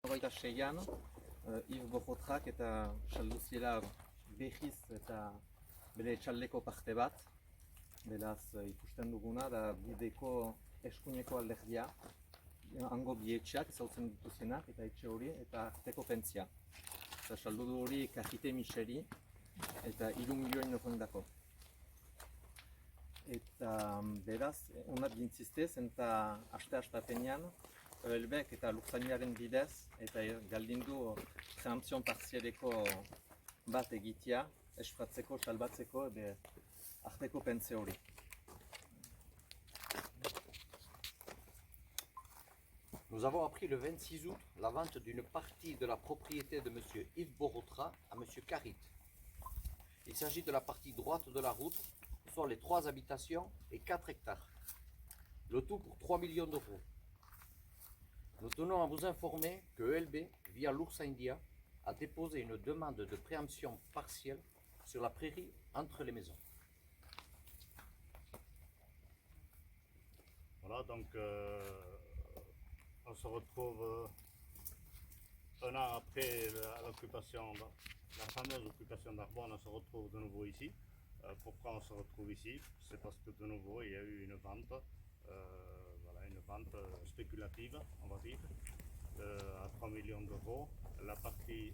Hogeita seian, Yves Bojotrak eta salduziela behiz eta bere txaldeko parte bat. Beraz, ikusten duguna da bideko eskuineko alderdia, hango bietxeak ezautzen dituzienak eta etxe hori eta arteko pentzia. Eta saldudu hori Kajite Miseri eta 3 milioi norrendako. Eta beraz, onat gintziztez eta aste-astapenean, Elbek eta Lursainaren bidez eta galdindu preempzion partzialeko bat egitea, espratzeko, salbatzeko arteko pentze hori. Nous avons appris le 26 août la vente d'une partie de la propriété de M. Yves Borotra à M. Karit. Il s'agit de la partie droite de la route, soit les 3 habitations et 4 hectares. Le tout pour 3 millions d'euros. Nous tenons à vous informer que ELB, via l'Ours India, a déposé une demande de préemption partielle sur la prairie entre les maisons. Voilà, donc on se retrouve un an après l'occupation, la fameuse occupation d'Arbonne, on se retrouve de nouveau ici. Pourquoi on se retrouve ici? C'est parce que de nouveau il y a eu une vente. Une vente spéculative, on va dire, à 3 millions d'euros. La partie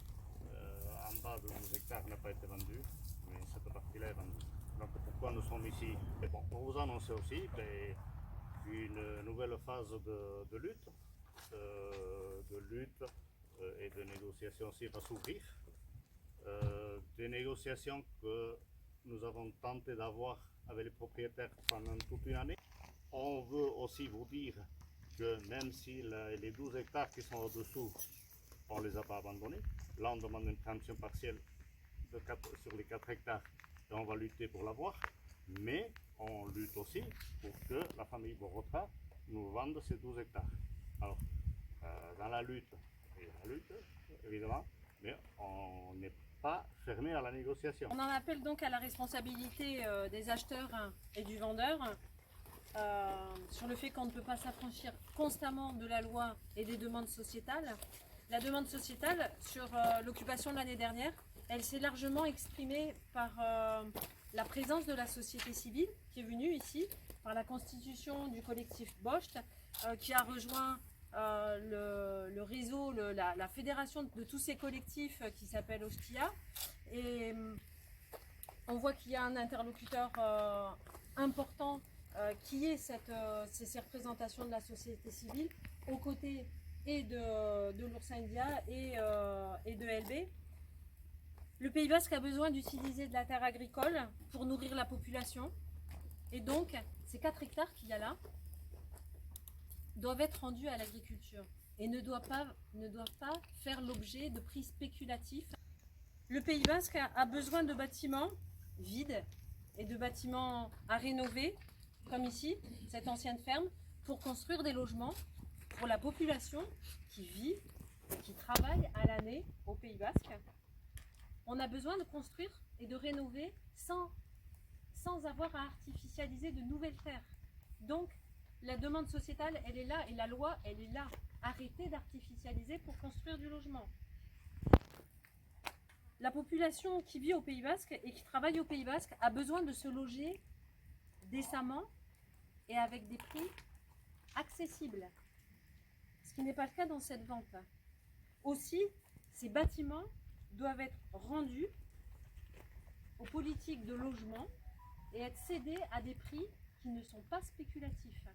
en bas de 12 hectares n'a pas été vendue, mais cette partie-là est vendue. Donc pourquoi nous sommes ici? Et bon, pour vous annoncer aussi une nouvelle phase de lutte et de négociations aussi va s'ouvrir. Des négociations que nous avons tenté d'avoir avec les propriétaires pendant toute une année. On veut aussi vous dire que même si les 12 hectares qui sont au-dessous, on ne les a pas abandonnés. Là, on demande une préemption partielle sur les 4 hectares et on va lutter pour l'avoir. Mais on lutte aussi pour que la famille Borotra nous vende ces 12 hectares. Alors, dans la lutte, il y a la lutte, évidemment, mais on n'est pas fermé à la négociation. On en appelle donc à la responsabilité des acheteurs et du vendeur. Sur le fait qu'on ne peut pas s'affranchir constamment de la loi et des demandes sociétales. La demande sociétale sur l'occupation de l'année dernière, elle s'est largement exprimée par la présence de la société civile qui est venue ici, par la constitution du collectif Bocht, qui a rejoint le réseau, la fédération de tous ces collectifs qui s'appelle Ostia. Et on voit qu'il y a un interlocuteur important qui est ces représentations de la société civile aux côtés et de l'Ours India et de LB. Le Pays Basque a besoin d'utiliser de la terre agricole pour nourrir la population et donc ces 4 hectares qu'il y a là doivent être rendus à l'agriculture et ne doivent pas faire l'objet de prix spéculatifs. Le Pays Basque a besoin de bâtiments vides et de bâtiments à rénover, comme ici, cette ancienne ferme, pour construire des logements pour la population qui vit et qui travaille à l'année au Pays Basque. On a besoin de construire et de rénover sans avoir à artificialiser de nouvelles terres. Donc, la demande sociétale, elle est là et la loi, elle est là. Arrêtez d'artificialiser pour construire du logement. La population qui vit au Pays Basque et qui travaille au Pays Basque a besoin de se loger décemment et avec des prix accessibles, ce qui n'est pas le cas dans cette vente. Aussi, ces bâtiments doivent être rendus aux politiques de logement et être cédés à des prix qui ne sont pas spéculatifs.